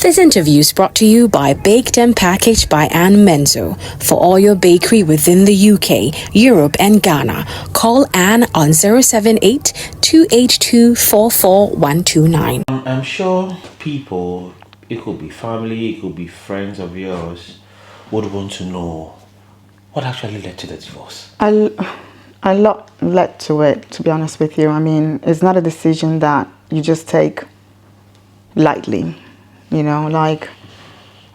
This interview is brought to you by Baked and Packaged by Anne Menzo. For all your bakery within the UK, Europe and Ghana, call Anne on 078-282-44129. I'm sure people, it could be family, it could be friends of yours, would want to know what actually led to the divorce. A lot led to it, to be honest with you. I mean, it's not a decision that you just take lightly. You know, like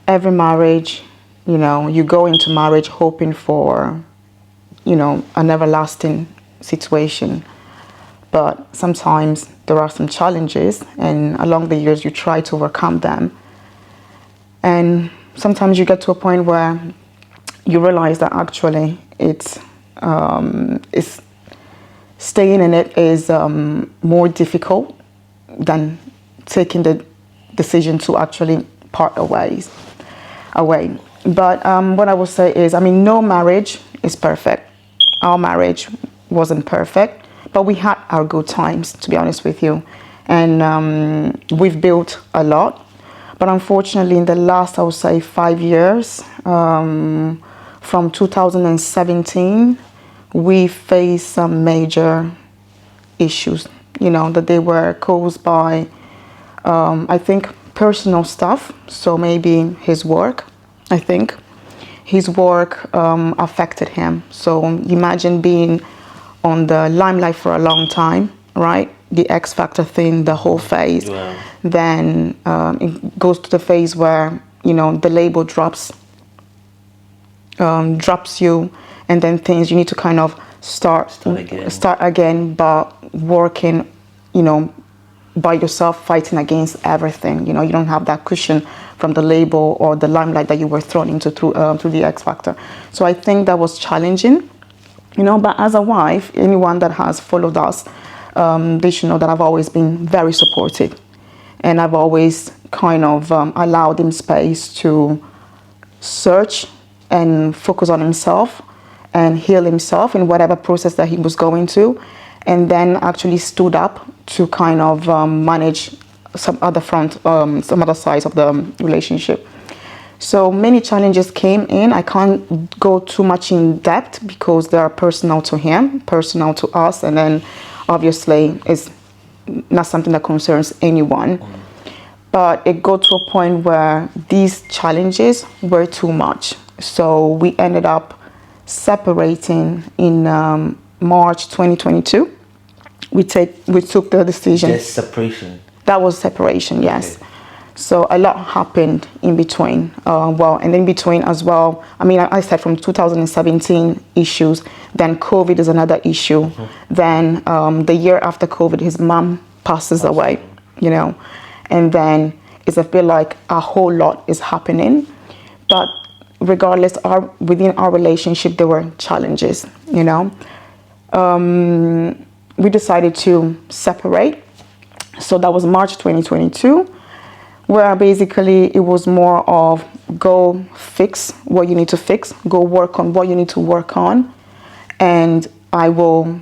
every marriage, you know, you go into marriage hoping for, you know, an everlasting situation. But sometimes there are some challenges, and along the years you try to overcome them. And sometimes you get to a point where you realize that actually it's staying in it is more difficult than taking the decision to actually part away. But what I will say is, I mean, no marriage is perfect. Our marriage wasn't perfect, but we had our good times, to be honest with you. And we've built a lot. But unfortunately, in the last, I would say, 5 years, from 2017, we faced some major issues, you know, that they were caused by I think personal stuff. So maybe his work, I think his work affected him. So imagine being on the limelight for a long time, right? The X Factor thing, the whole phase. Wow. Then it goes to the phase where, you know, the label drops you, and then things you need to kind of start again, but working, you know, by yourself, fighting against everything. You know, you don't have that cushion from the label or the limelight that you were thrown into through the X Factor. So I think that was challenging, you know. But as a wife, anyone that has followed us, they should know that I've always been very supportive, and I've always kind of allowed him space to search and focus on himself and heal himself in whatever process that he was going to, and then actually stood up to kind of manage some other sides of the relationship. So many challenges came in. I can't go too much in depth because they are personal to him, personal to us, and then obviously it's not something that concerns anyone. But it got to a point where these challenges were too much. So we ended up separating in March 2022. We took the decision. Just separation. That was separation, yes. Okay. So a lot happened in between. And in between as well, I mean, I said from 2017 issues, then COVID is another issue. Mm-hmm. Then the year after COVID, his mom passes away, you know. And then it's a feel like a whole lot is happening. But regardless, within our relationship, there were challenges, you know. We decided to separate. So that was March 2022, where basically it was more of go fix what you need to fix, go work on what you need to work on, and I will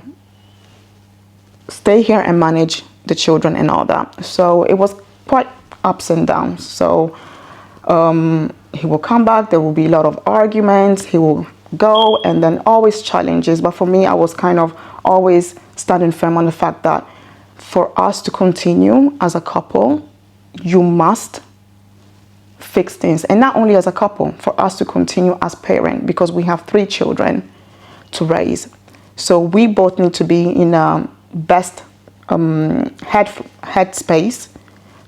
stay here and manage the children and all that. So it was quite ups and downs. So he will come back, there will be a lot of arguments, he will go, and then always challenges. But for me, I was kind of always standing firm on the fact that for us to continue as a couple, you must fix things. And not only as a couple, for us to continue as parents, because we have 3 children to raise. So we both need to be in a best head space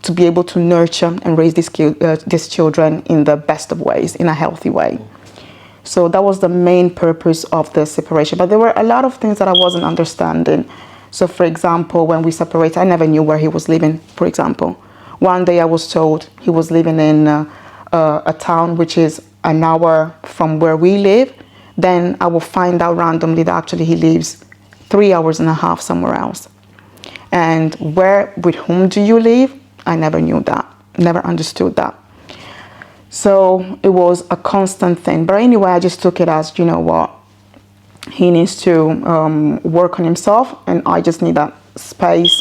to be able to nurture and raise these children in the best of ways, in a healthy way. So that was the main purpose of the separation. But there were a lot of things that I wasn't understanding. So for example, when we separated, I never knew where he was living, for example. One day I was told he was living in a town which is an hour from where we live. Then I will find out randomly that actually he lives 3 hours and a half somewhere else. And with whom do you live? I never knew that, never understood that. So it was a constant thing. But anyway, I just took it as, you know what, he needs to work on himself, and I just need that space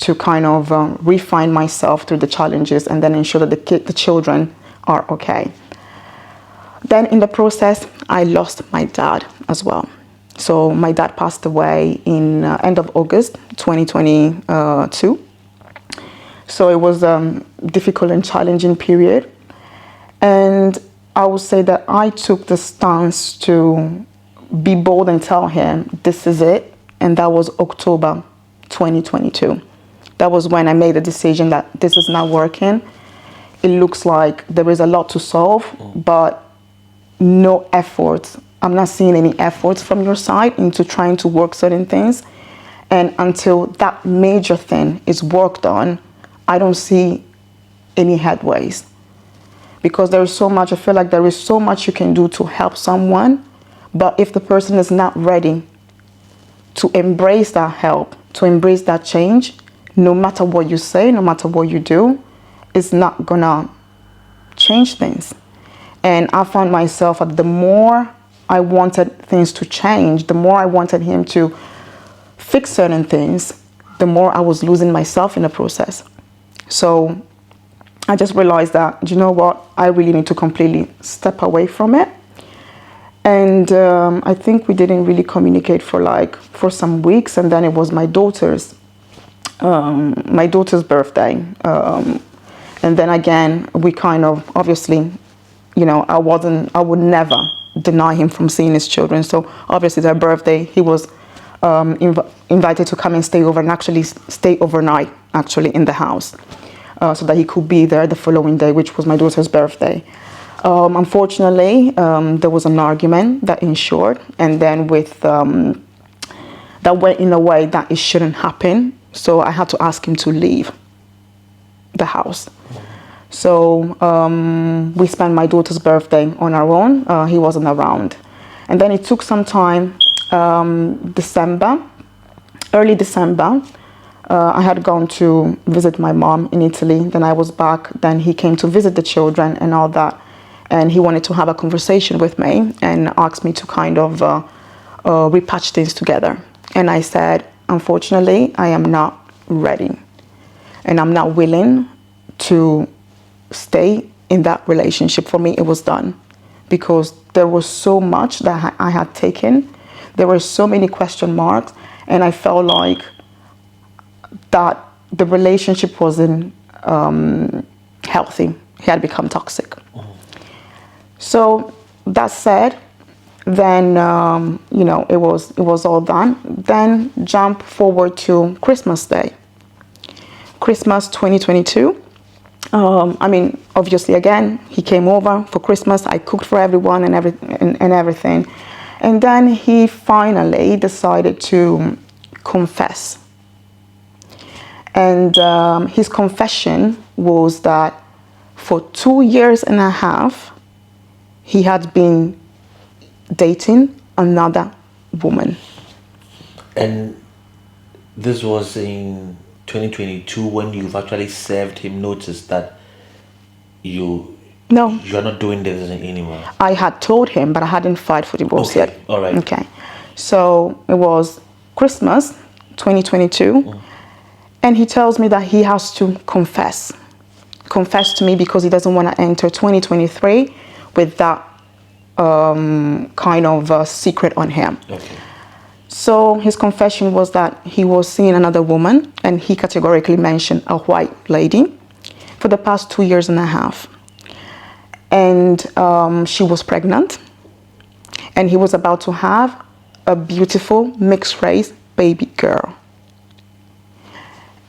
to kind of refine myself through the challenges and then ensure that the children are okay. Then in the process, I lost my dad as well. So my dad passed away in end of August 2022. So it was a difficult and challenging period. And I would say that I took the stance to be bold and tell him, this is it. And that was October 2022. That was when I made the decision that this is not working. It looks like there is a lot to solve, but no effort. I'm not seeing any efforts from your side into trying to work certain things. And until that major thing is worked on, I don't see any headways. Because there is so much, I feel like there is so much you can do to help someone, but if the person is not ready to embrace that help, to embrace that change, no matter what you say, no matter what you do, it's not gonna change things. And I found myself that the more I wanted things to change, the more I wanted him to fix certain things, the more I was losing myself in the process. So I just realized that, you know what, I really need to completely step away from it. And I think we didn't really communicate for some weeks, and then it was my daughter's birthday. And then again, we kind of, obviously, you know, I would never deny him from seeing his children. So obviously their birthday, he was invited to come and stay over and actually stay overnight actually in the house so that he could be there the following day, which was my daughter's birthday. Unfortunately, there was an argument that ensued, and then that went in a way that it shouldn't happen. So I had to ask him to leave the house. So we spent my daughter's birthday on our own. He wasn't around. And then it took some time, early December, I had gone to visit my mom in Italy. Then I was back. Then he came to visit the children and all that. And he wanted to have a conversation with me and asked me to kind of repatch things together. And I said, unfortunately, I am not ready. And I'm not willing to stay in that relationship. For me, it was done. Because there was so much that I had taken. There were so many question marks. And I felt like that the relationship wasn't healthy. He had become toxic. So that said, then, you know, it was all done. Then jump forward to Christmas Day. Christmas 2022. I mean, obviously, again, he came over for Christmas. I cooked for everyone and everything. And then he finally decided to confess. And his confession was that for 2.5 years, he had been dating another woman. And this was in 2022 when you've actually served him notice that you're not doing this anymore. I had told him, but I hadn't filed for divorce yet. All right. Okay. So it was Christmas 2022. And he tells me that he has to confess to me because he doesn't want to enter 2023 with that kind of secret on him. Okay. So his confession was that he was seeing another woman, and he categorically mentioned a white lady, for the past 2.5 years. And she was pregnant, and he was about to have a beautiful mixed race baby girl.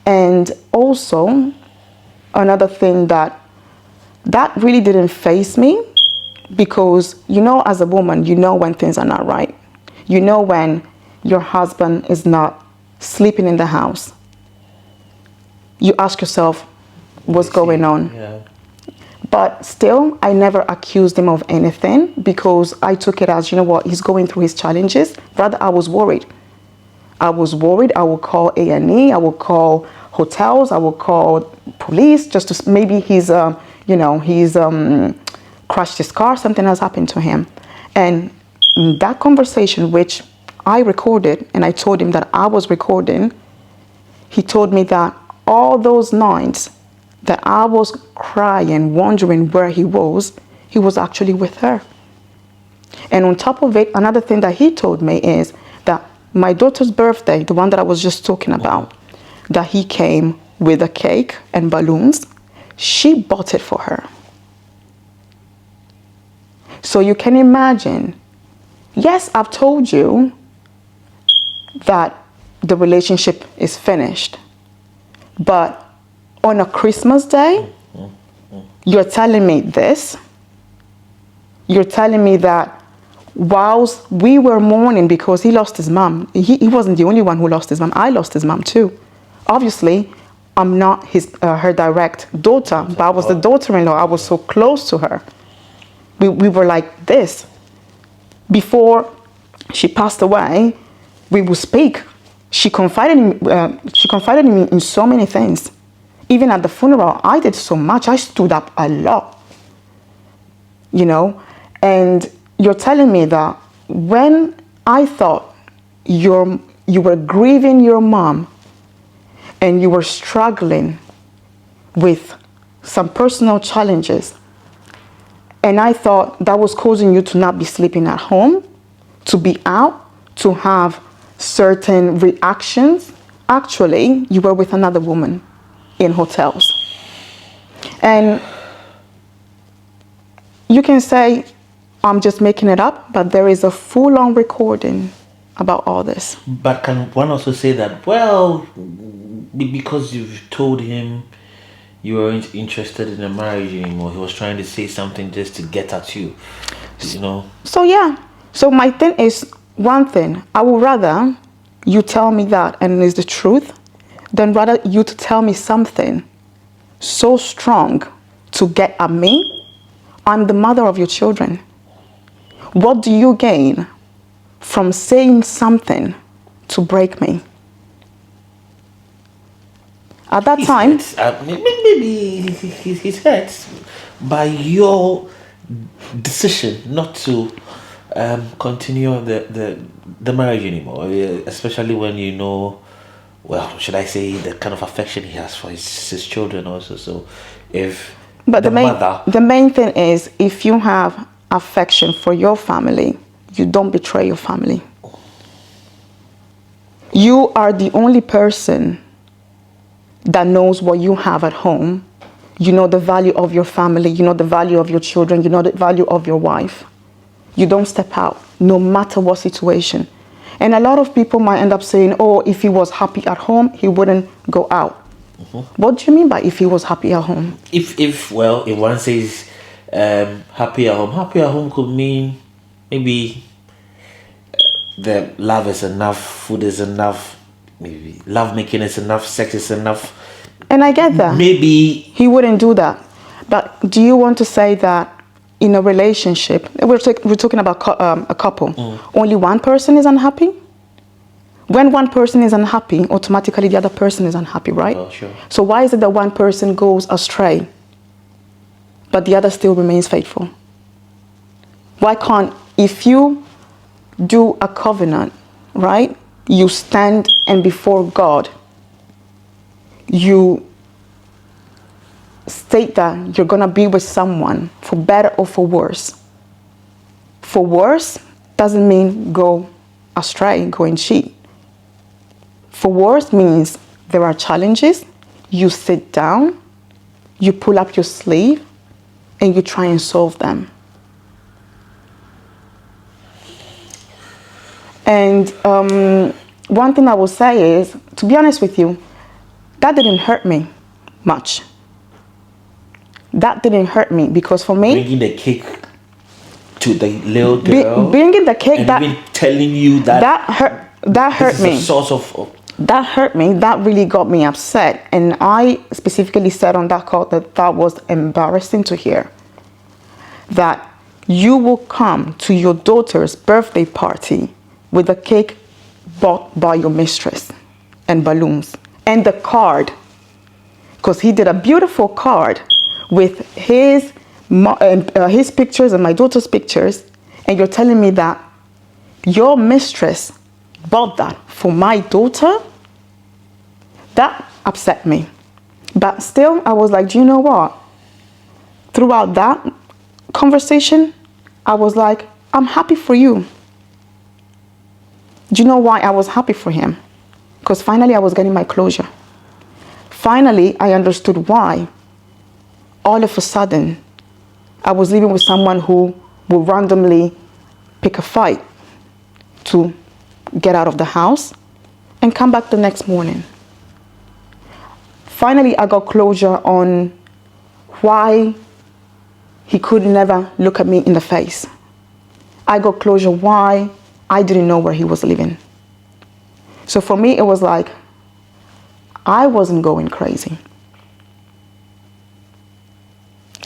And also, another thing that really didn't faze me, because, you know, as a woman, you know when things are not right. You know when your husband is not sleeping in the house. You ask yourself, what's going on? Yeah. But still, I never accused him of anything because I took it as, you know what, he's going through his challenges. Rather, I was worried. I would call A&E, I would call hotels, I would call police just to, maybe he's crashed his car, something has happened to him. And in that conversation, which I recorded, and I told him that I was recording, he told me that all those nights that I was crying, wondering where he was actually with her. And on top of it, another thing that he told me is that my daughter's birthday, the one that I was just talking about, that he came with a cake and balloons, she bought it for her. So you can imagine, yes, I've told you that the relationship is finished, but on a Christmas day, you're telling me this. You're telling me that whilst we were mourning because he lost his mom, he wasn't the only one who lost his mom. I lost his mom too. Obviously, I'm not her direct daughter, but I was the daughter-in-law. I was so close to her. We were like this. Before she passed away, we would speak. She confided in me in so many things. Even at the funeral, I did so much. I stood up a lot, you know. And you're telling me that when I thought you were grieving your mom and you were struggling with some personal challenges, and I thought that was causing you to not be sleeping at home, to be out, to have certain reactions, actually, you were with another woman in hotels. And you can say, I'm just making it up, but there is a full-on recording about all this. But can one also say that, well, because you've told him you weren't interested in a marriage anymore, he was trying to say something just to get at you, you know? So yeah. So my thing is, one thing, I would rather you tell me that and it's the truth than rather you to tell me something so strong to get at me. I'm the mother of your children. What do you gain from saying something to break me? At that time, maybe he's hurt by your decision not to continue the marriage anymore, especially when you know, well, should I say, the kind of affection he has for his children also. So if the main thing is, if you have affection for your family, you don't betray your family. You are the only person that knows what you have at home. You know the value of your family, you know the value of your children, you know the value of your wife. You don't step out, no matter what situation. And a lot of people might end up saying, oh, if he was happy at home, he wouldn't go out. What do you mean by if he was happy at home? If one says happy at home could mean maybe the love is enough, food is enough, maybe love making is enough, sex is enough. And I get that. Maybe he wouldn't do that. But do you want to say that in a relationship, we're talking about a couple, only one person is unhappy? When one person is unhappy, automatically the other person is unhappy, right? Oh, sure. So why is it that one person goes astray, but the other still remains faithful? Why can't, if you do a covenant, right? You stand and before God, you state that you're going to be with someone for better or for worse. For worse doesn't mean go astray, go and cheat. For worse means there are challenges, you sit down, you pull up your sleeve, and you try and solve them. And one thing I will say is, to be honest with you, that didn't hurt me much. That didn't hurt me because for me, bringing the cake to the little girl, bringing the cake, and even telling you that hurt me. Source of that hurt me. That really got me upset, and I specifically said on that call that was embarrassing to hear. That you will come to your daughter's birthday party with a cake bought by your mistress and balloons and the card, because he did a beautiful card with his pictures and my daughter's pictures, and you're telling me that your mistress bought that for my daughter? That upset me. But still, I was like, do you know what? Throughout that conversation, I was like, I'm happy for you. Do you know why I was happy for him? Because finally I was getting my closure. Finally, I understood why all of a sudden I was living with someone who would randomly pick a fight to get out of the house and come back the next morning. Finally, I got closure on why he could never look at me in the face. I got closure why I didn't know where he was living. So for me, it was like, I wasn't going crazy.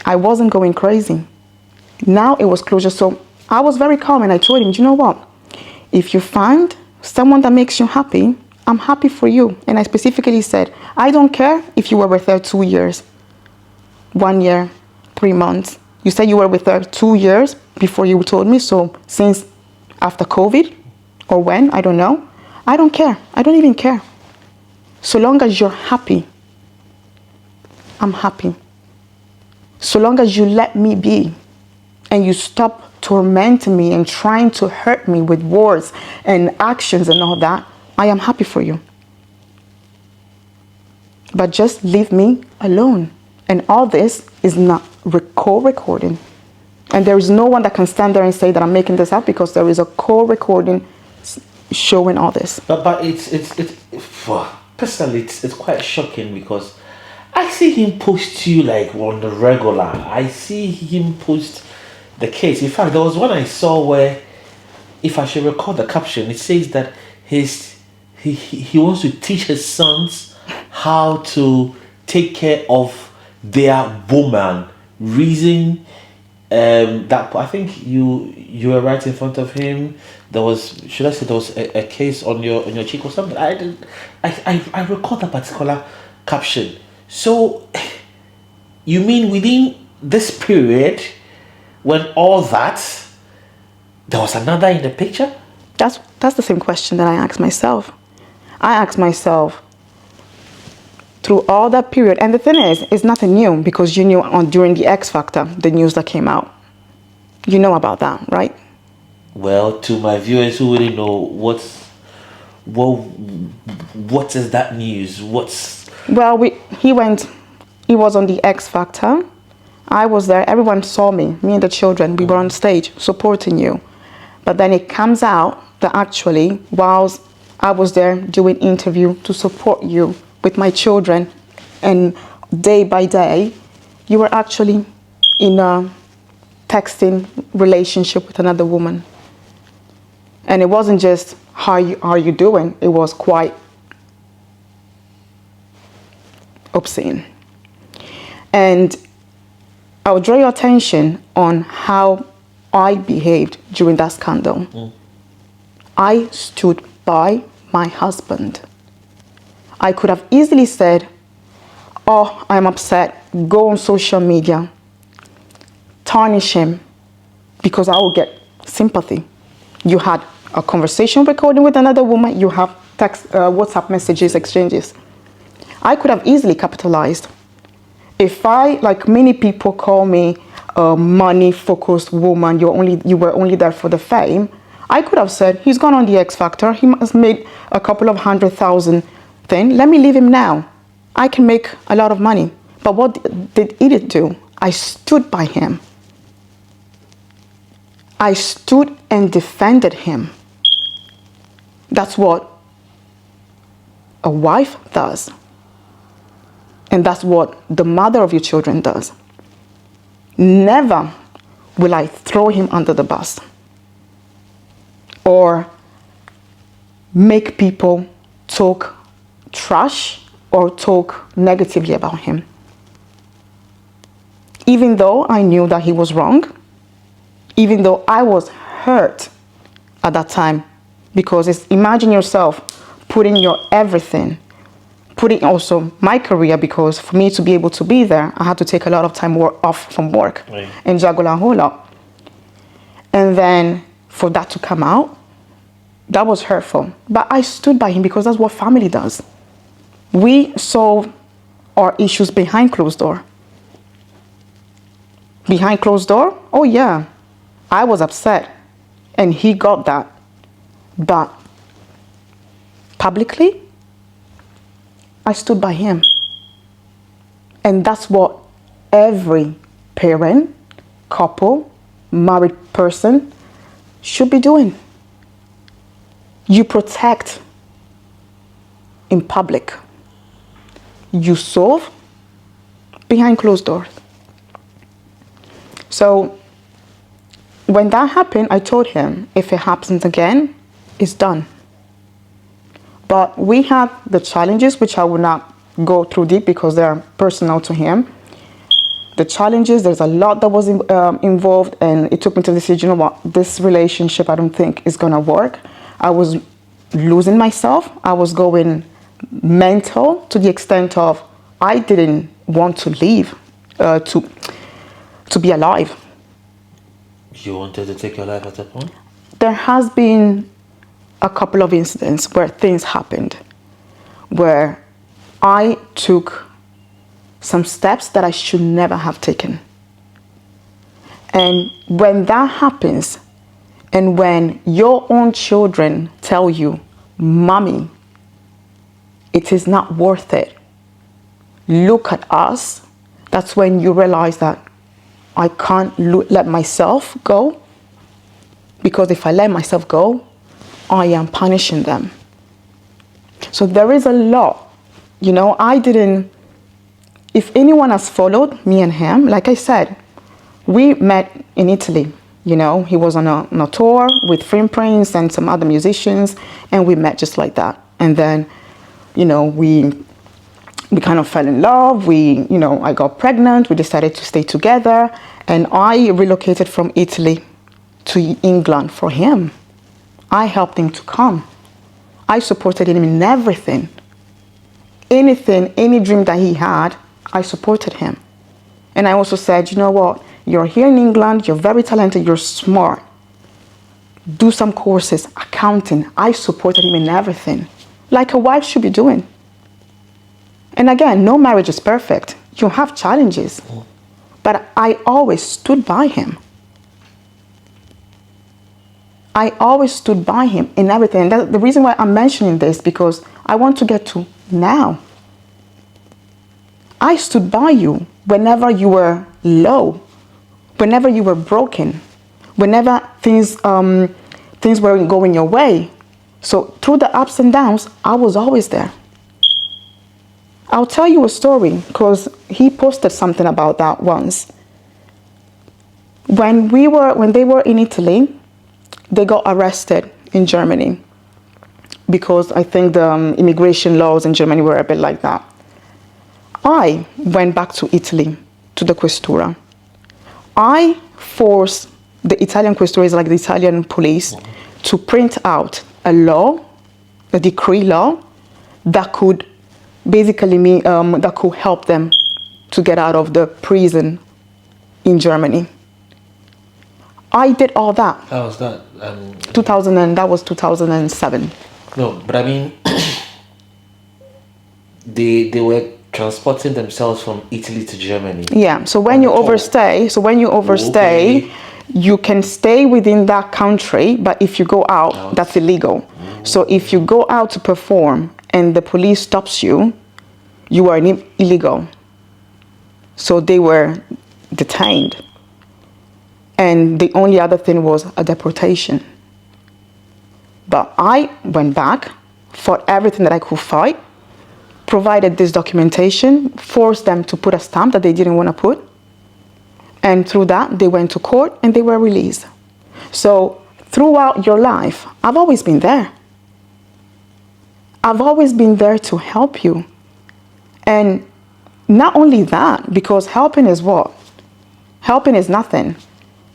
I wasn't going crazy. Now it was closure. So I was very calm and I told him, you know what? If you find someone that makes you happy, I'm happy for you. And I specifically said, I don't care if you were with her 2 years, 1 year, 3 months. You said you were with her 2 years before you told me. So since after COVID or when, I don't know. I don't care. I don't even care. So long as you're happy, I'm happy. So long as you let me be and you stop tormenting me and trying to hurt me with words and actions and all that, I am happy for you. But just leave me alone. And all this is not recording. And there is no one that can stand there and say that I'm making this up, because there is a recording showing all this. But it's personally it's quite shocking, because I see him post you like on the regular. I see him post the case. In fact, there was one I saw where, if I should record the caption, it says that he wants to teach his sons how to take care of their woman. Reason that I think you were right in front of him. There was, should I say, there was a case on your cheek or something. I recall that particular caption. So you mean within this period, when all that, there was another in the picture? That's the same question that I asked myself. I asked myself through all that period. And the thing is, it's nothing new, because you knew during the X Factor, the news that came out. You know about that, right? Well, to my viewers who really know, what is that news? Well, he was on the X Factor. I was there. Everyone saw me and the children. We were on stage supporting you. But then it comes out that actually, whilst I was there doing interview to support you with my children, and day by day, you were actually in a texting relationship with another woman. And it wasn't just how are you doing, it was quite obscene. And I'll draw your attention on how I behaved during that scandal. I stood by my husband. I could have easily said, oh, I'm upset, go on social media, tarnish him, because I will get sympathy. You had a conversation recording with another woman, you have text, WhatsApp messages, exchanges. I could have easily capitalized. If I, like many people call me a money-focused woman, you were only there for the fame, I could have said, he's gone on the X Factor, he must made a couple of 100,000 thing, let me leave him now. I can make a lot of money. But what did Edith do? I stood by him. I stood and defended him. That's what a wife does. And that's what the mother of your children does. Never will I throw him under the bus or make people talk trash or talk negatively about him. Even though I knew that he was wrong, even though I was hurt at that time, because imagine yourself putting your everything, putting also my career, because for me to be able to be there, I had to take a lot of time off from work and juggle a whole lot. And then for that to come out, that was hurtful. But I stood by him because that's what family does. We solve are issues behind closed door. Behind closed door, oh yeah, I was upset and he got that. But publicly, I stood by him. And that's what every parent, couple, married person should be doing. You protect in public. You solve behind closed doors. So when that happened, I told him, if it happens again, it's done. But we had the challenges, which I will not go through deep because they are personal to him. The challenges, there's a lot that was involved, and it took me to the decision, you know what, this relationship I don't think is going to work. I was losing myself. I was going mental to the extent of I didn't want to leave, to be alive. You wanted to take your life at that point? There has been a couple of incidents where things happened, where I took some steps that I should never have taken. And when that happens, and when your own children tell you, Mommy, it is not worth it, look at us, that's when you realize that I can't let myself go, because if I let myself go, I am punishing them. So there is a lot. You know, if anyone has followed me and him, like I said, we met in Italy. You know, he was on a tour with Film Prince and some other musicians, and we met just like that. And then, you know, we kind of fell in love. I got pregnant. We decided to stay together, and I relocated from Italy to England for him. I helped him to come. I supported him in everything. Anything, any dream that he had, I supported him. And I also said, you know what? You're here in England. You're very talented. You're smart. Do some courses, accounting. I supported him in everything, like a wife should be doing. And again, no marriage is perfect. You have challenges. But I always stood by him. I always stood by him in everything. And that's the reason why I'm mentioning this, because I want to get to now. I stood by you whenever you were low, whenever you were broken, whenever things weren't going your way. So through the ups and downs, I was always there. I'll tell you a story, because he posted something about that once. When they were in Italy, they got arrested in Germany, because I think the immigration laws in Germany were a bit like that. I went back to Italy, to the Questura. I forced the Italian Questura, is like the Italian police, to print out a law, a decree law, that could basically mean, that could help them to get out of the prison in Germany. I did all that. How was that? That was 2007. No, but I mean, they were transporting themselves from Italy to Germany. Yeah. So when you overstay, okay, you can stay within that country, but if you go out, that's illegal. So if you go out to perform and the police stops you, you are illegal. So they were detained. And the only other thing was a deportation. But I went back, fought everything that I could fight, provided this documentation, forced them to put a stamp that they didn't want to put. And through that, they went to court and they were released. So throughout your life, I've always been there. I've always been there to help you. And not only that, because helping is what? Helping is nothing.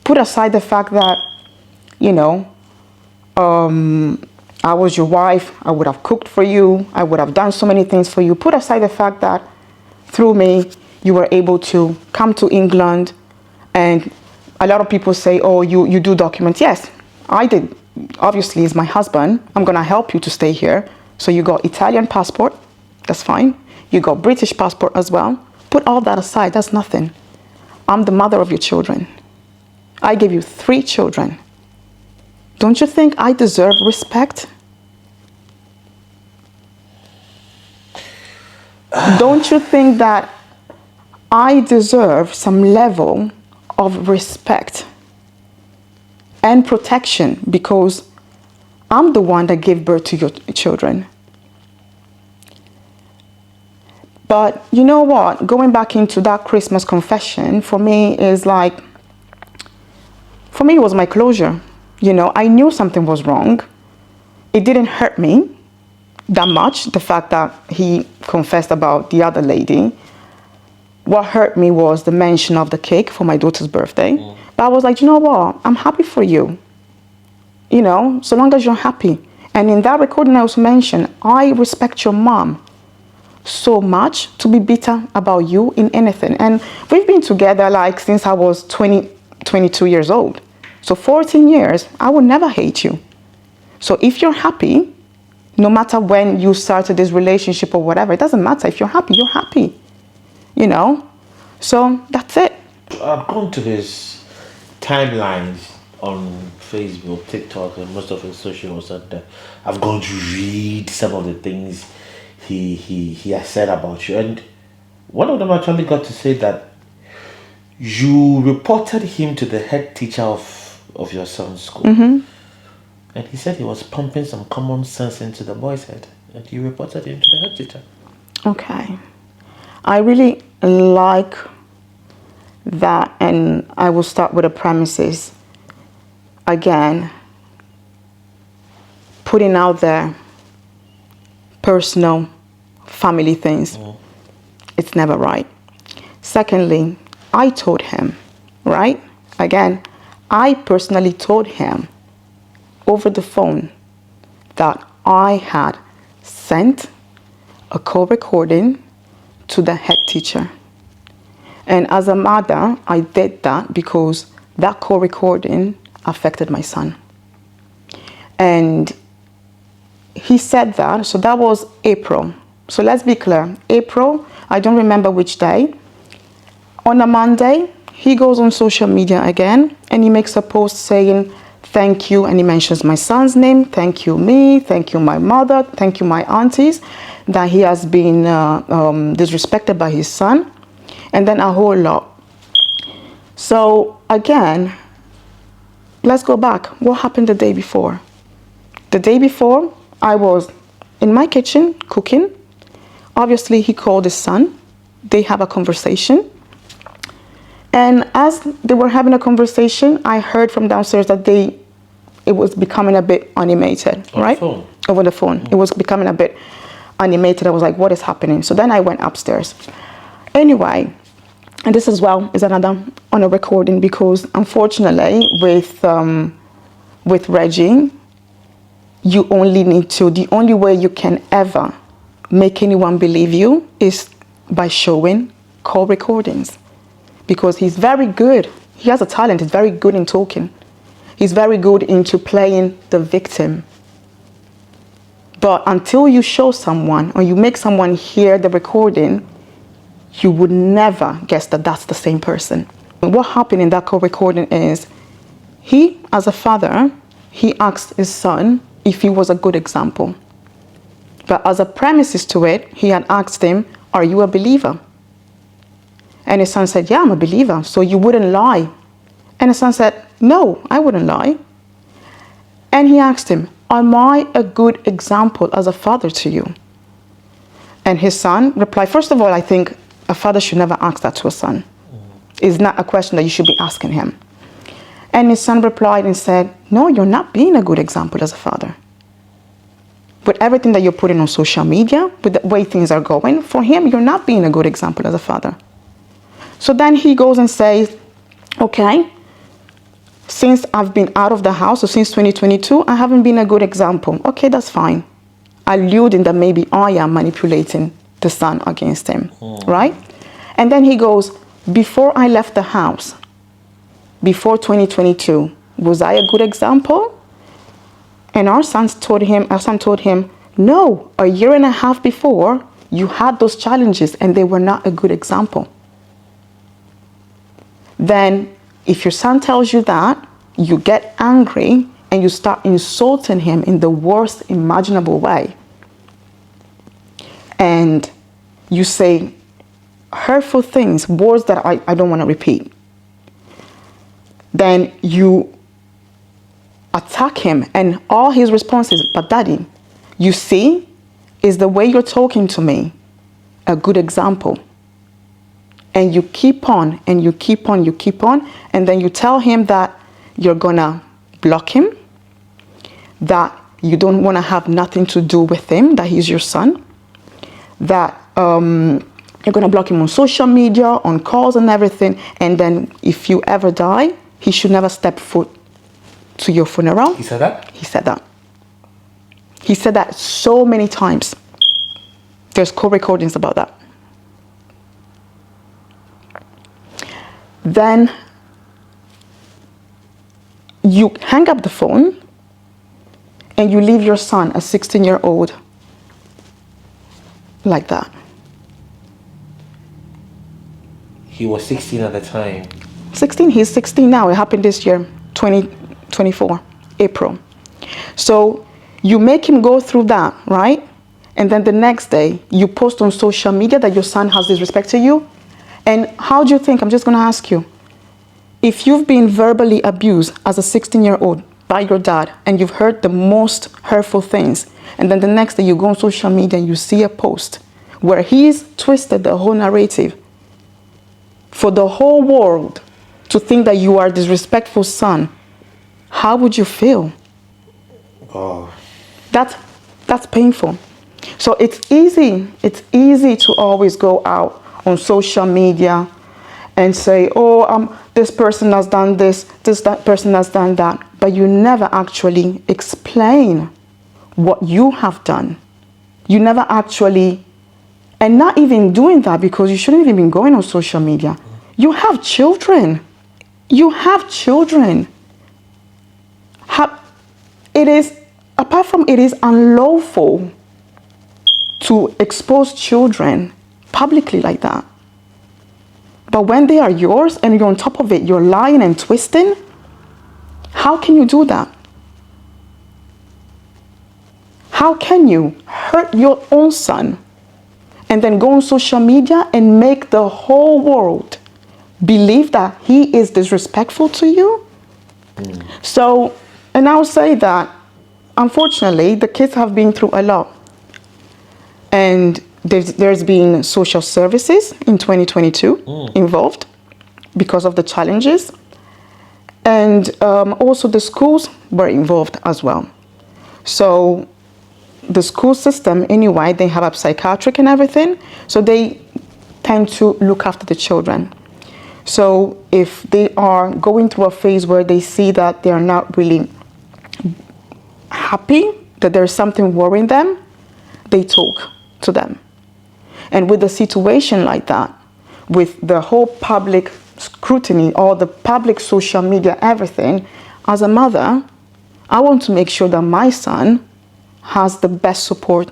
Put aside the fact that, I was your wife, I would have cooked for you, I would have done so many things for you. Put aside the fact that through me, you were able to come to England, and a lot of people say, oh, you do documents. Yes, I did. Obviously, it's my husband. I'm going to help you to stay here. So you got Italian passport, That's fine. You got British passport as well. Put all that aside. That's nothing. I'm the mother of your children. I gave you 3 children. Don't you think I deserve respect? Don't you think that I deserve some level of respect and protection because I'm the one that gave birth to your children? But you know what? Going back into that Christmas confession, for me is like, for me it was my closure. You know, I knew something was wrong. It didn't hurt me that much, the fact that he confessed about the other lady. What hurt me was the mention of the cake for my daughter's birthday. But I was like, you know what? I'm happy for you. You know, so long as you're happy. And in that recording I also mentioned, I respect your mom so much to be bitter about you in anything. And we've been together like since I was 22 years old. So 14 years, I would never hate you. So if you're happy, no matter when you started this relationship or whatever, it doesn't matter. If you're happy, you're happy. You know? So that's it. I've gone to his timelines on Facebook, TikTok, and most of his socials, and I've gone to read some of the things he has said about you. And one of them actually got to say that you reported him to the head teacher of your son's school. And he said he was pumping some common sense into the boy's head. And you reported him to the head teacher. Okay. I really like that. And I will start with the premises. Again, putting out there personal family things. It's never right. Secondly, I told him, right? Again, I personally told him over the phone that I had sent a call recording to the head teacher. And as a mother, I did that because that call recording affected my son. And he said that, so that was April. So let's be clear, April, I don't remember which day. On a Monday, he goes on social media again and he makes a post saying, thank you, and he mentions my son's name, thank you me, thank you my mother, thank you my aunties, that he has been disrespected by his son, and then a whole lot. So again, let's go back. What happened the day before? The day before, I was in my kitchen cooking. Obviously, he called his son. They have a conversation. And as they were having a conversation, I heard from downstairs that it was becoming a bit animated, right? Over the phone. It was becoming a bit animated. I was like, what is happening? So then I went upstairs. Anyway, and this as well is another on a recording because unfortunately with Reggy, you only need to, the only way you can ever make anyone believe you is by showing call recordings. Because he's very good. He has a talent. He's very good in talking. He's very good into playing the victim. But until you show someone or you make someone hear the recording, you would never guess that that's the same person. And what happened in that call recording is he, as a father, he asked his son if he was a good example. But as a premises to it, he had asked him, are you a believer? And his son said, yeah, I'm a believer, so you wouldn't lie. And his son said, no, I wouldn't lie. And he asked him, am I a good example as a father to you? And his son replied, first of all, I think a father should never ask that to a son. It's not a question that you should be asking him. And his son replied and said, no, you're not being a good example as a father. With everything that you're putting on social media, with the way things are going, for him, you're not being a good example as a father. So then he goes and says, okay, since I've been out of the house, so since 2022, I haven't been a good example. Okay, that's fine. Alluding that maybe I am manipulating the son against him, right? And then he goes, before I left the house, before 2022, was I a good example? And our son told him, no, a year and a half before, you had those challenges and they were not a good example. Then if your son tells you that, you get angry and you start insulting him in the worst imaginable way. And you say hurtful things, words that I don't want to repeat. Then you attack him and all his response is, but daddy, you see, is the way you're talking to me a good example? And you keep on and you keep on, you keep on, and then you tell him that you're gonna block him, that you don't want to have nothing to do with him, that he's your son, that you're gonna block him on social media, on calls and everything, and then if you ever die, he should never step foot to your funeral. He said that? He said that. He said that so many times. There's co-recordings about that. Then you hang up the phone and you leave your son, a 16-year-old, like that. He was 16 at the time. 16, he's 16 now. It happened this year, 2024, April. So you make him go through that, right? And then the next day, you post on social media that your son has disrespect to you. And how do you think, I'm just going to ask you, if you've been verbally abused as a 16-year-old by your dad and you've heard the most hurtful things, and then the next day you go on social media and you see a post where he's twisted the whole narrative for the whole world to think that you are a disrespectful son, how would you feel? Oh. That's painful. So it's easy to always go out on social media and say, oh, this person has done this, that person has done that, but you never actually explain what you have done. You never actually, and not even doing that because you shouldn't even be going on social media. You have children. You have children. It is, apart from it is unlawful to expose children publicly like that. But when they are yours and you're on top of it, you're lying and twisting, how can you do that? How can you hurt your own son and then go on social media and make the whole world believe that he is disrespectful to you? So, and I'll say that, unfortunately, the kids have been through a lot. And there's been social services in 2022 involved because of the challenges. And also the schools were involved as well. So the school system, anyway, they have a psychiatric and everything. So they tend to look after the children. So if they are going through a phase where they see that they are not really happy, that there's something worrying them, they talk to them. And with a situation like that, with the whole public scrutiny, all the public social media, everything, as a mother, I want to make sure that my son has the best support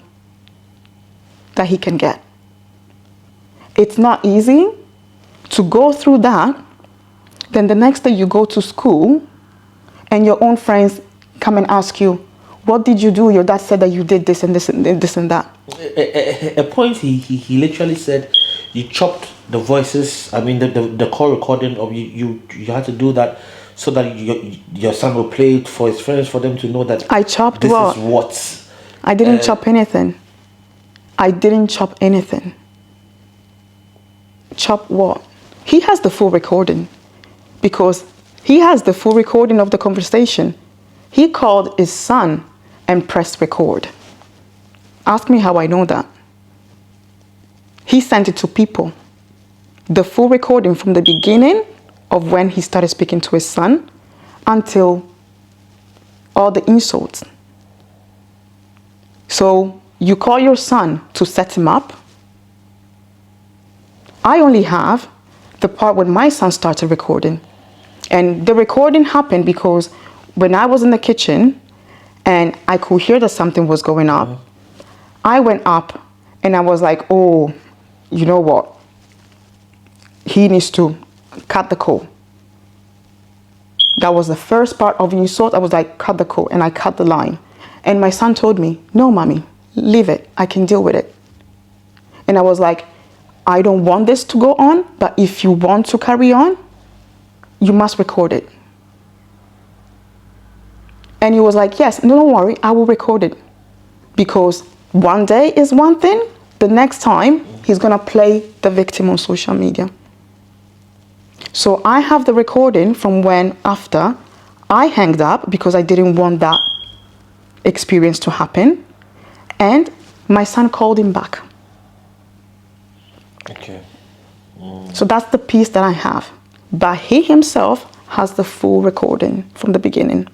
that he can get. It's not easy to go through that. Then the next day you go to school and your own friends come and ask you, what did you do? Your dad said that you did this and this and this and that. A point he literally said, you chopped the voices. I mean the call recording of you had to do that so that your son will play it for his friends, for them to know that I chopped this what? is what. I didn't chop anything. I didn't chop anything. Chop what? He has the full recording because he has the full recording of the conversation. He called his son and pressed record. Ask me how I know that. He sent it to people. The full recording from the beginning of when he started speaking to his son until all the insults. So you call your son to set him up. I only have the part when my son started recording. And the recording happened because when I was in the kitchen and I could hear that something was going up, I went up And I was like, oh, you know what? He needs to cut the call. That was the first part of insult. I was like, cut the call. And I cut the line. And my son told me, no, mommy, leave it. I can deal with it. And I was like, I don't want this to go on, but if you want to carry on, you must record it. And he was like, yes, no, don't worry, I will record it. Because one day is one thing, the next time he's gonna play the victim on social media. So I have the recording from when after I hanged up because I didn't want that experience to happen. And my son called him back. Okay. So that's the piece that I have. But he himself has the full recording from the beginning.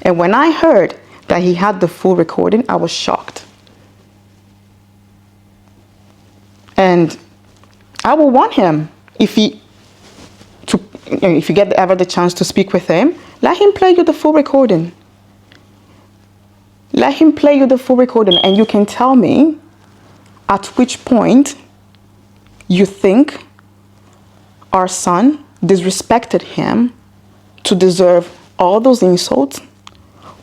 And when I heard that he had the full recording, I was shocked. And I will want him, if you get ever the chance to speak with him, let him play you the full recording. Let him play you the full recording, and you can tell me at which point you think our son disrespected him to deserve all those insults,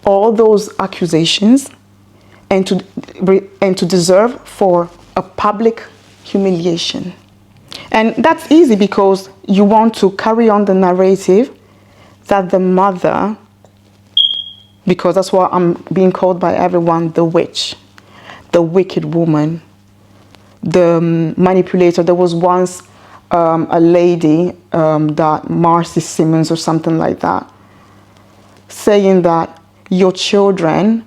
all those accusations, and to deserve for a public humiliation. And that's easy because you want to carry on the narrative that the mother, because that's what I'm being called by everyone, the witch, the wicked woman, the manipulator. There was once a lady, that Marcy Simmons or something like that, saying that your children,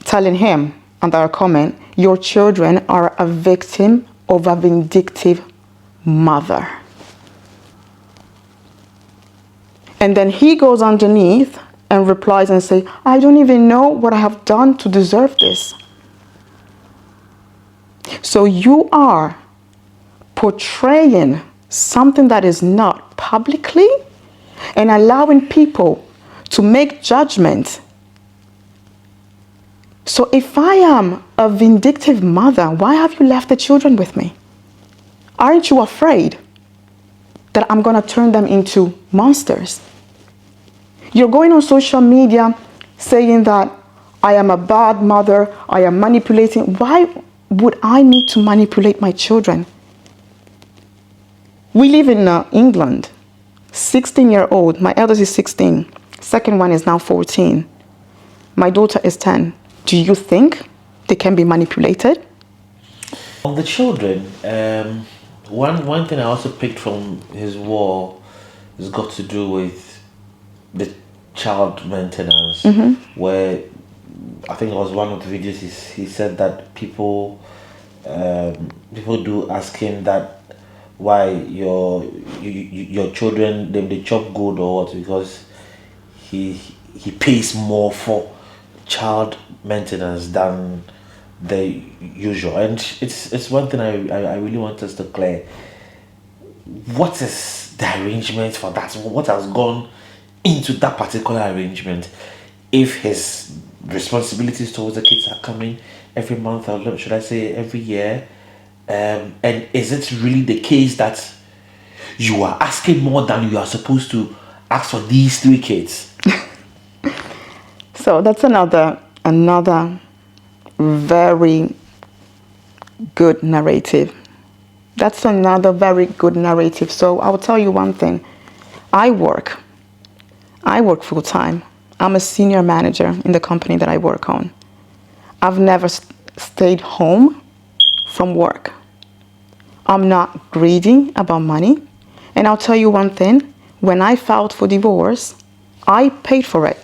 telling him under a comment, your children are a victim of a vindictive mother. And then he goes underneath and replies and say, I don't even know what I have done to deserve this. So you are portraying something that is not publicly and allowing people to make judgment. So if I am a vindictive mother, why have you left the children with me? Aren't you afraid that I'm going to turn them into monsters? You're going on social media saying that I am a bad mother, I am manipulating. Why would I need to manipulate my children? We live in England, 16-year-old. My eldest is 16. Second one is now 14. My daughter is 10. Do you think they can be manipulated? On the children, one thing I also picked from his wall has got to do with the child maintenance, where I think it was one of the videos he said that people do ask him that why your children they chop good or what, because he pays more for child maintenance than the usual. And it's one thing I really want us to clear. What is the arrangement for that? What has gone into that particular arrangement? If his responsibilities towards the kids are coming every month, or should I say every year, and is it really the case that you are asking more than you are supposed to ask for these 3 kids? So that's another very good narrative. That's another very good narrative. So I will tell you one thing. I work full time. I'm a senior manager in the company that I work on. I've never stayed home from work. I'm not greedy about money. And I'll tell you one thing. When I filed for divorce, I paid for it.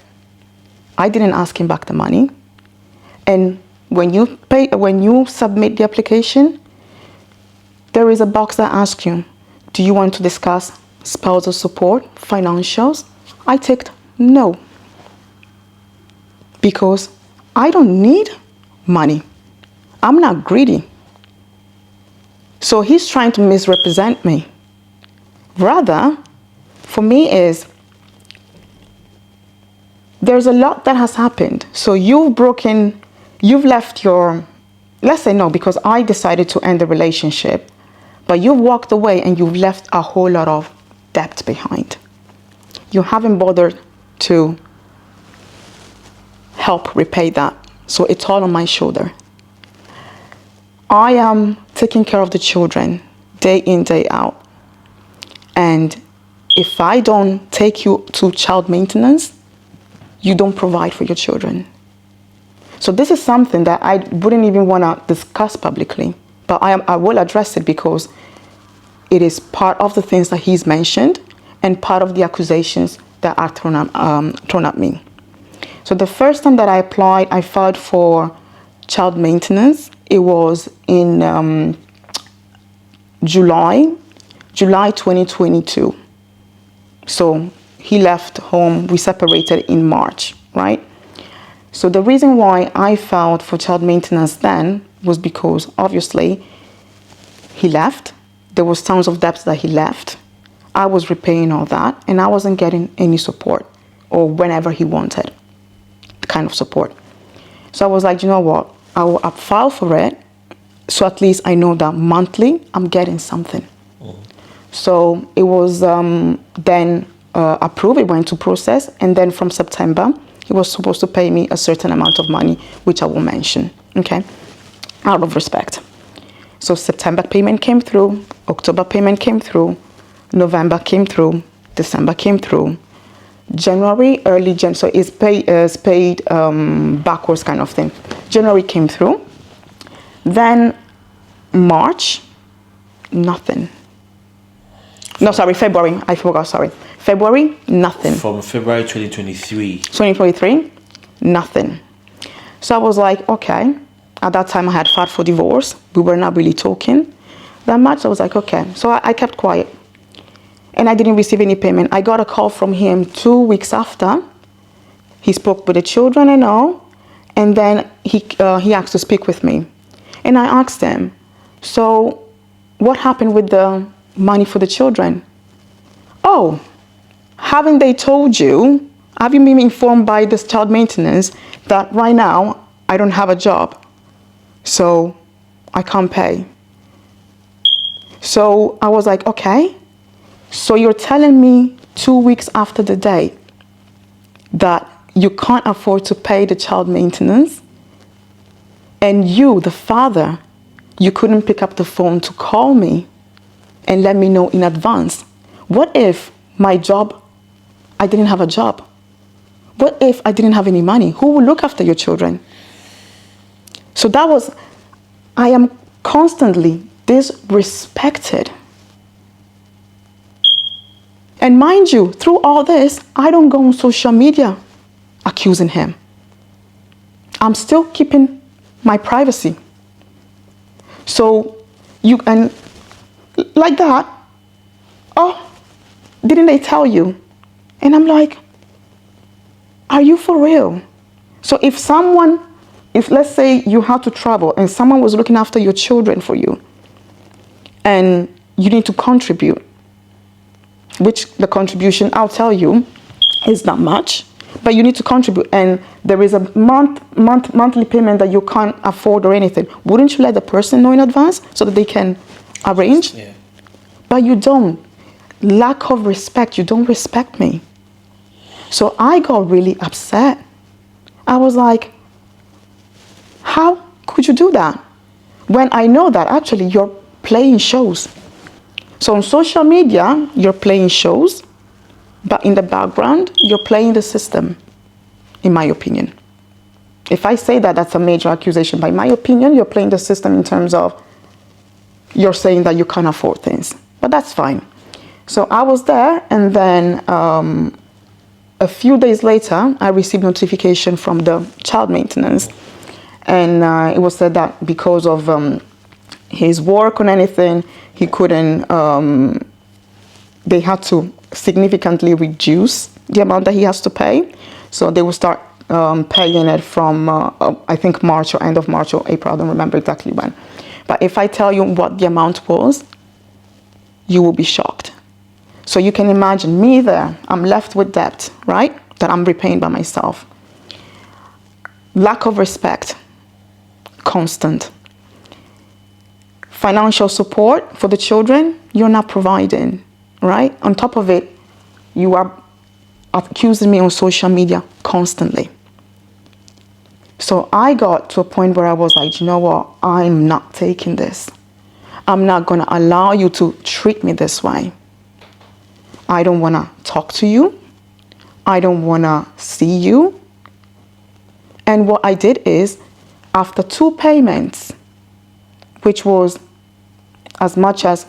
I didn't ask him back the money. And when you submit the application, there is a box that asks you, do you want to discuss spousal support, financials? I ticked no. Because I don't need money. I'm not greedy. So he's trying to misrepresent me. Rather, for me is, there's a lot that has happened. So you've left your let's say no, because I decided to end the relationship, but you've walked away and you've left a whole lot of debt behind. You haven't bothered to help repay that. So it's all on my shoulder. I am taking care of the children day in, day out. And if I don't take you to child maintenance, you don't provide for your children. So this is something that I wouldn't even want to discuss publicly, but I will address it because it is part of the things that he's mentioned and part of the accusations that are thrown at me. So the first time that I applied, I filed for child maintenance. It was in July 2022. So he left home, we separated in March, right? So the reason why I filed for child maintenance then was because obviously he left. There was tons of debts that he left. I was repaying all that and I wasn't getting any support or whenever he wanted kind of support. So I was like, you know what? I will file for it. So at least I know that monthly I'm getting something. So it was then approved, it went to process. And then from September, he was supposed to pay me a certain amount of money, which I will mention, okay? Out of respect. So September payment came through, October payment came through, November came through, December came through, January, so it's paid backwards kind of thing. January came through, then March, nothing. No, sorry, February, I forgot, sorry. February, nothing. From February 2023. 2023, nothing. So I was like, okay. At that time, I had filed for divorce. We were not really talking that much. I was like, okay. So I kept quiet. And I didn't receive any payment. I got a call from him 2 weeks after. He spoke with the children and all. And then he asked to speak with me. And I asked him, so what happened with the money for the children? Oh, haven't they told you, have you been informed by this child maintenance that right now I don't have a job, so I can't pay? So I was like, okay, so you're telling me 2 weeks after the date that you can't afford to pay the child maintenance, and you, the father, you couldn't pick up the phone to call me and let me know in advance. What if my job, I didn't have a job? What if I didn't have any money? Who will look after your children? So that was, I am constantly disrespected. And mind you, through all this, I don't go on social media accusing him. I'm still keeping my privacy. So and like that, oh, didn't they tell you? And I'm like, are you for real? So if let's say you had to travel and someone was looking after your children for you and you need to contribute, which the contribution, I'll tell you, is not much, but you need to contribute and there is a monthly payment that you can't afford or anything. Wouldn't you let the person know in advance so that they can arrange? Yeah. But you don't. Lack of respect. You don't respect me. So I got really upset. I was like, how could you do that? When I know that actually you're playing shows. So on social media, you're playing shows, but in the background, you're playing the system, in my opinion. If I say that, that's a major accusation. By my opinion, you're playing the system in terms of you're saying that you can't afford things. But that's fine. So I was there, and then a few days later, I received notification from the child maintenance. And it was said that because of his work on anything, he couldn't, they had to significantly reduce the amount that he has to pay. So they will start paying it from, I think, March or end of March or April. I don't remember exactly when. But if I tell you what the amount was, you will be shocked. So you can imagine me there. I'm left with debt, right? That I'm repaying by myself. Lack of respect, constant. financial support for the children, you're not providing, right? On top of it, you are accusing me on social media constantly. So I got to a point where I was like, you know what? I'm not taking this. I'm not going to allow you to treat me this way. I don't want to talk to you. I don't want to see you. And what I did is, after 2 payments, which was as much as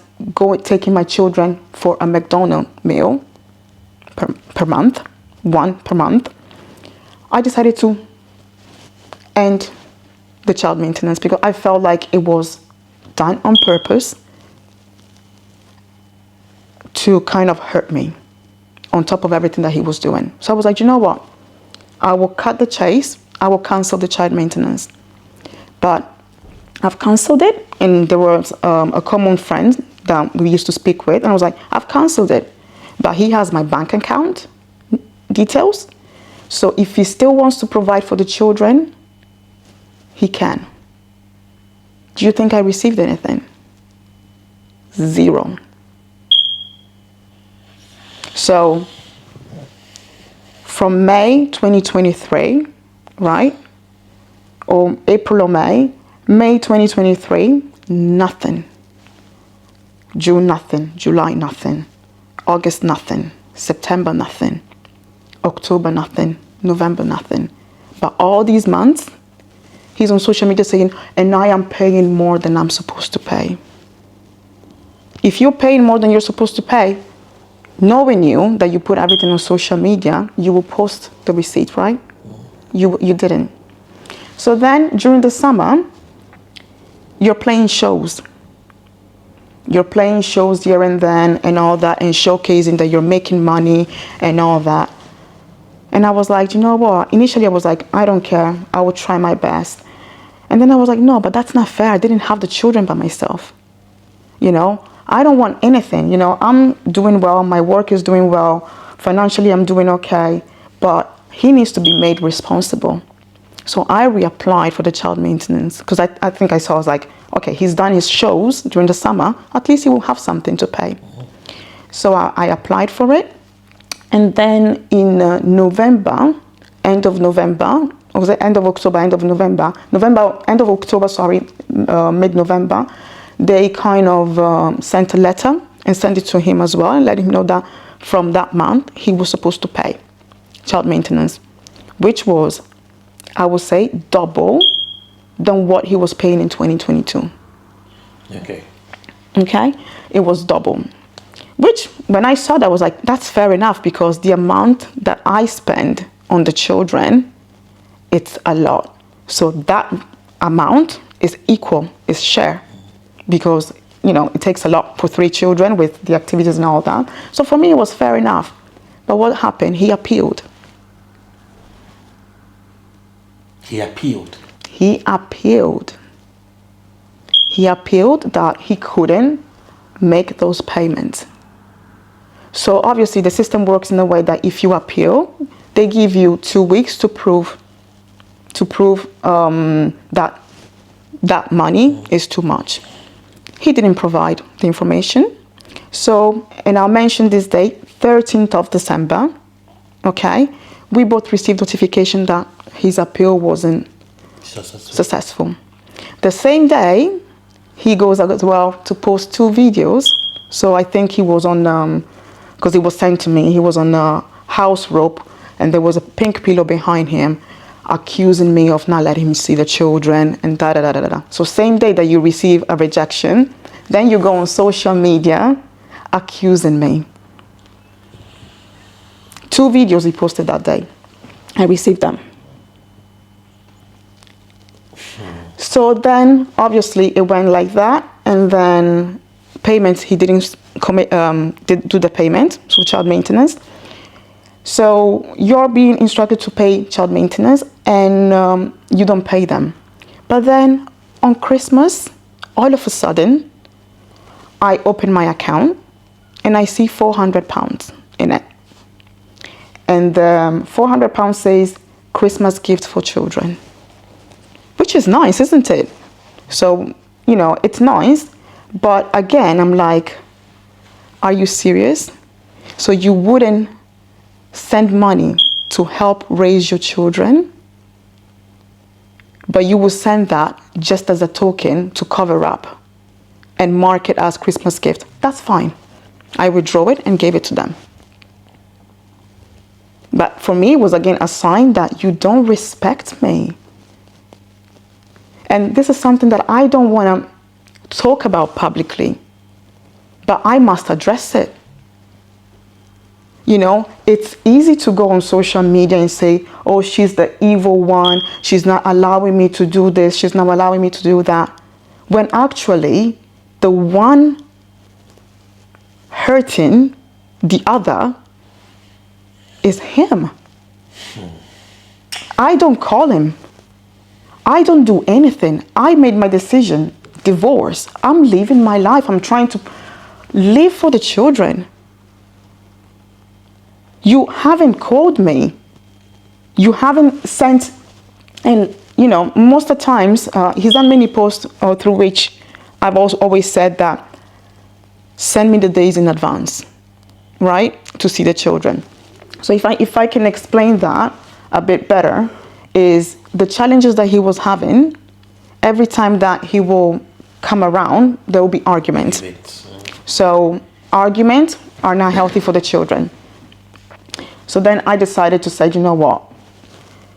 taking my children for a McDonald's meal per month, 1 per month, I decided to end the child maintenance because I felt like it was done on purpose to kind of hurt me on top of everything that he was doing. So I was like, you know what? I will cut the chase. I will cancel the child maintenance. But I've cancelled it, and there was a common friend that we used to speak with, and I was like, I've cancelled it, but he has my bank account details, so if he still wants to provide for the children, he can. Do you think I received anything? 0. So from May 2023, right, or April or May 2023, nothing. June, nothing. July, nothing. August, nothing. September, nothing. October, nothing. November, nothing. But all these months, he's on social media saying, and I am paying more than I'm supposed to pay. If you're paying more than you're supposed to pay, knowing you that you put everything on social media, you will post the receipt, right? You didn't. So then during the summer, you're playing shows. You're playing shows here and then and all that, and showcasing that you're making money and all that. And I was like, you know what? Initially I was like, I don't care. I will try my best. And then I was like, no, but that's not fair. I didn't have the children by myself. You know, I don't want anything. You know, I'm doing well. My work is doing well. Financially, I'm doing okay. But he needs to be made responsible. So I reapplied for the child maintenance because I think I saw, I was like, okay, he's done his shows during the summer. At least he will have something to pay. So I applied for it. And then in November, end of November, or was it end of October, end of November, end of October, sorry, mid-November, they kind of sent a letter and sent it to him as well and let him know that from that month he was supposed to pay child maintenance, which was, I would say, double than what he was paying in 2022. Okay. Okay? It was double. Which, when I saw that, I was like, that's fair enough, because the amount that I spend on the children, it's a lot. So that amount is equal, is share, because, you know, it takes a lot for 3 children with the activities and all that. So for me, it was fair enough. But what happened? He appealed. He appealed. He appealed. He appealed that he couldn't make those payments. So obviously the system works in a way that if you appeal, they give you 2 weeks to prove that that money is too much. He didn't provide the information. So, and I'll mention this date, 13th of December, okay? We both received notification that his appeal wasn't successful. The same day, he goes as well to post 2 videos. So I think he was on, because it was sent to me, he was on a house rope, and there was a pink pillow behind him accusing me of not letting him see the children and da-da-da-da-da. So same day that you receive a rejection, then you go on social media accusing me. 2 videos he posted that day. I received them. So then, obviously, it went like that, and then payments, he didn't do the payment, so child maintenance. So you're being instructed to pay child maintenance, and you don't pay them. But then on Christmas, all of a sudden, I open my account and I see £400 in it. And £400 says Christmas gift for children, which is nice, isn't it? So, you know, it's nice, But again, I'm like, are you serious? So you wouldn't send money to help raise your children, but you will send that just as a token to cover up and mark it as Christmas gift. That's fine. I withdrew it and gave it to them. But for me, it was again a sign that you don't respect me. And this is something that I don't want to talk about publicly, but I must address it. You know, it's easy to go on social media and say, oh, she's the evil one. She's not allowing me to do this. She's not allowing me to do that. When actually, the one hurting the other is him. I don't call him. I don't do anything. I made my decision, divorce. I'm living my life. I'm trying to live for the children. You haven't called me. You haven't sent, and you know, most of the times, he's done many posts through which I've also always said that, send me the days in advance, right, to see the children. So if I can explain that a bit better, is the challenges that he was having, every time that he will come around, there will be arguments. So arguments are not healthy for the children. So then I decided to say, you know what?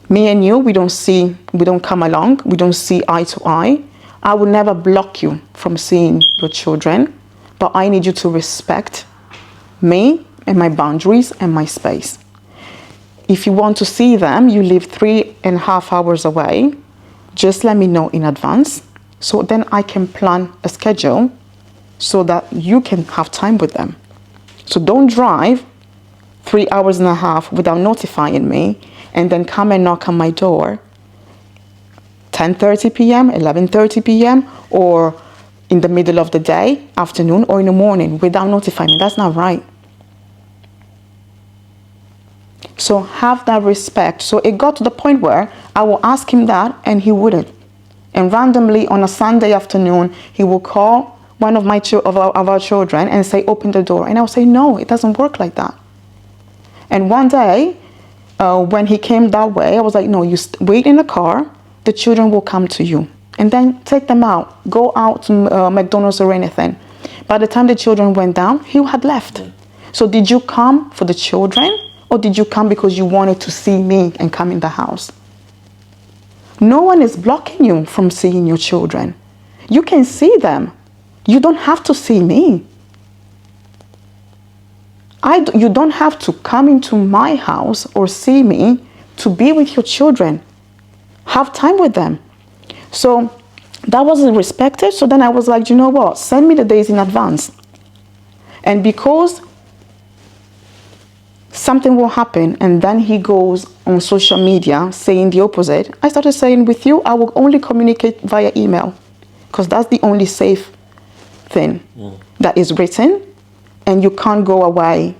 Me and you, we don't come along, we don't see eye to eye. I will never block you from seeing your children, but I need you to respect me and my boundaries and my space. If you want to see them, you live 3.5 hours away, just let me know in advance, so then I can plan a schedule so that you can have time with them. So don't drive 3.5 hours without notifying me and then come and knock on my door 10:30 p.m., 11:30 p.m., or in the middle of the day, afternoon, or in the morning without notifying me. That's not right. So have that respect. So it got to the point where I will ask him that and he wouldn't. And randomly on a Sunday afternoon, he will call one of our children and say, open the door. And I'll say, no, it doesn't work like that. And one day, when he came that way, I was like, no, you wait in the car, the children will come to you. And then take them out, go out to McDonald's or anything. By the time the children went down, he had left. So did you come for the children, or did you come because you wanted to see me and come in the house? No one is blocking you from seeing your children. You can see them. You don't have to see me. You don't have to come into my house or see me to be with your children. Have time with them. So that wasn't respected. So then I was like, you know what? Send me the days in advance. And because something will happen and then he goes on social media saying the opposite, I started saying, with you, I will only communicate via email, because that's the only safe thing that is written, and you can't go away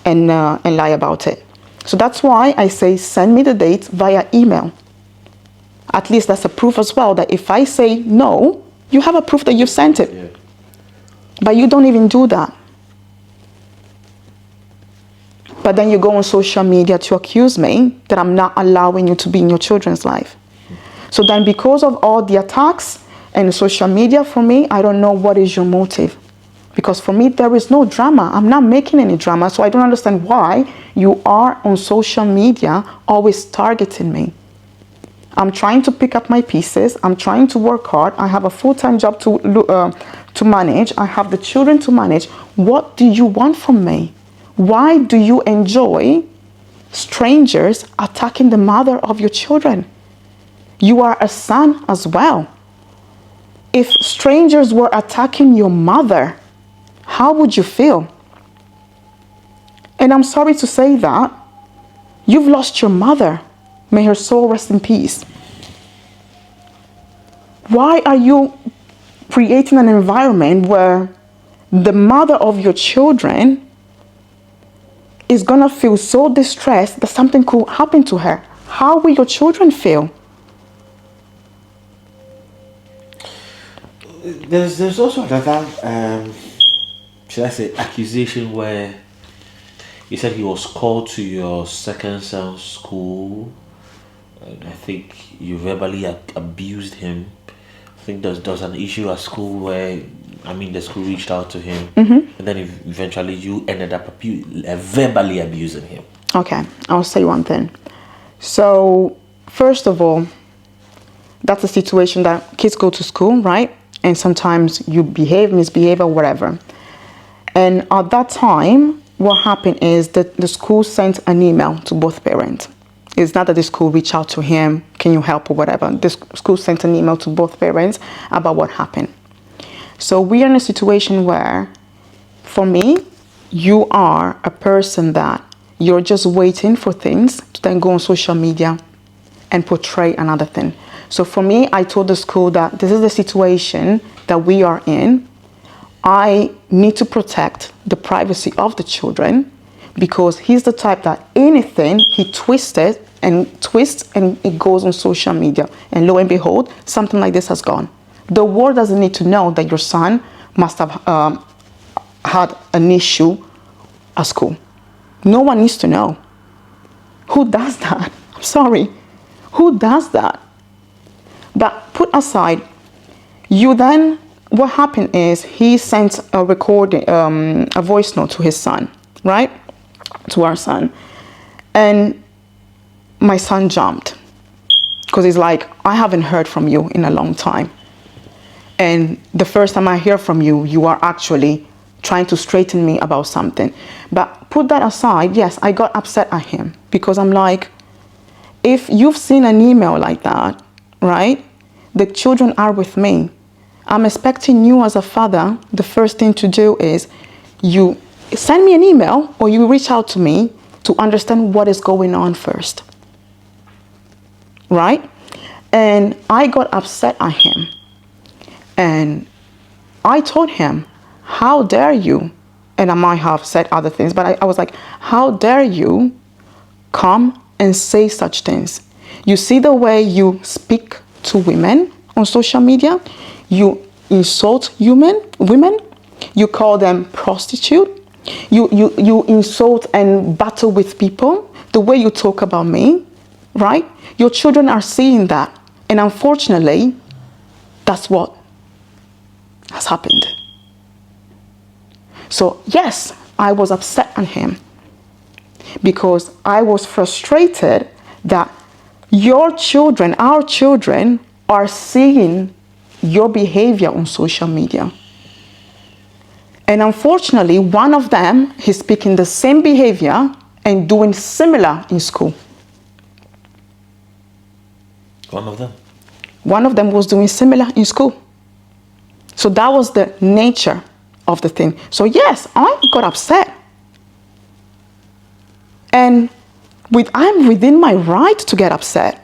and lie about it. So that's why I say, send me the dates via email. At least that's a proof as well, that if I say no, you have a proof that you've sent it. Yeah. But you don't even do that. But then you go on social media to accuse me that I'm not allowing you to be in your children's life. So then, because of all the attacks and social media, for me, I don't know what is your motive. Because for me, there is no drama. I'm not making any drama. So I don't understand why you are on social media always targeting me. I'm trying to pick up my pieces. I'm trying to work hard. I have a full-time job to manage. I have the children to manage. What do you want from me? Why do you enjoy strangers attacking the mother of your children? You are a son as well. If strangers were attacking your mother, how would you feel? And I'm sorry to say that. You've lost your mother. May her soul rest in peace. Why are you creating an environment where the mother of your children is going to feel so distressed that something could happen to her? How will your children feel? There's also another should I say accusation where you said he was called to your second son's school, and I think you verbally abused him. I think there's an issue at school where, I mean, the school reached out to him, and then eventually you ended up verbally abusing him. Okay, I'll say one thing. So, first of all, that's a situation that kids go to school, right? And sometimes you misbehave, or whatever. And at that time, what happened is that the school sent an email to both parents. It's not that the school reached out to him, can you help or whatever. The school sent an email to both parents about what happened. So we are in a situation where, for me, you are a person that you're just waiting for things to then go on social media and portray another thing. So for me, I told the school that this is the situation that we are in. I need to protect the privacy of the children because he's the type that anything he twists and it goes on social media. And lo and behold, something like this has gone. The world doesn't need to know that your son must have had an issue at school. No one needs to know. Who does that? I'm sorry. Who does that? But put aside, what happened is he sent a voice note to his son, right? To our son. And my son jumped because he's like, I haven't heard from you in a long time. And the first time I hear from you, you are actually trying to straighten me about something. But put that aside, yes, I got upset at him because I'm like, if you've seen an email like that, right? The children are with me. I'm expecting you as a father, the first thing to do is you send me an email or you reach out to me to understand what is going on first. Right? And I got upset at him. And I told him, how dare you? And I might have said other things, but I was like, how dare you come and say such things? You see the way you speak to women on social media? You insult women, you call them prostitute, you insult and battle with people, the way you talk about me, right? Your children are seeing that. And unfortunately, that's what has happened. So yes, I was upset at him because I was frustrated that your children, our children, are seeing your behavior on social media. And unfortunately, one of them is speaking the same behavior and doing similar in school. One of them? One of them was doing similar in school. So that was the nature of the thing. So yes, I got upset. And I'm within my right to get upset.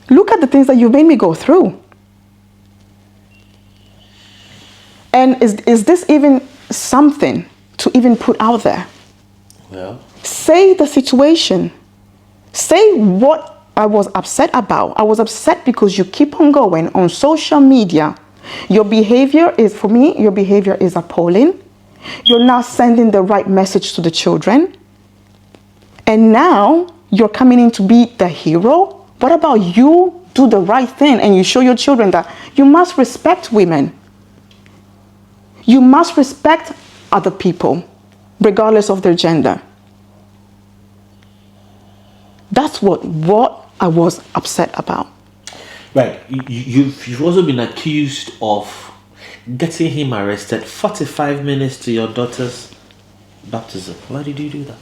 Look at the things that you made me go through. And is this even something to even put out there? Well, say the situation. Say what I was upset about. I was upset because you keep on going on social media. Your behavior is, for me, your behavior is appalling. You're not sending the right message to the children. And now you're coming in to be the hero. What about you do the right thing and you show your children that you must respect women. You must respect other people, regardless of their gender. That's what I was upset about. Right. You've also been accused of getting him arrested 45 minutes to your daughter's baptism. Why did you do that?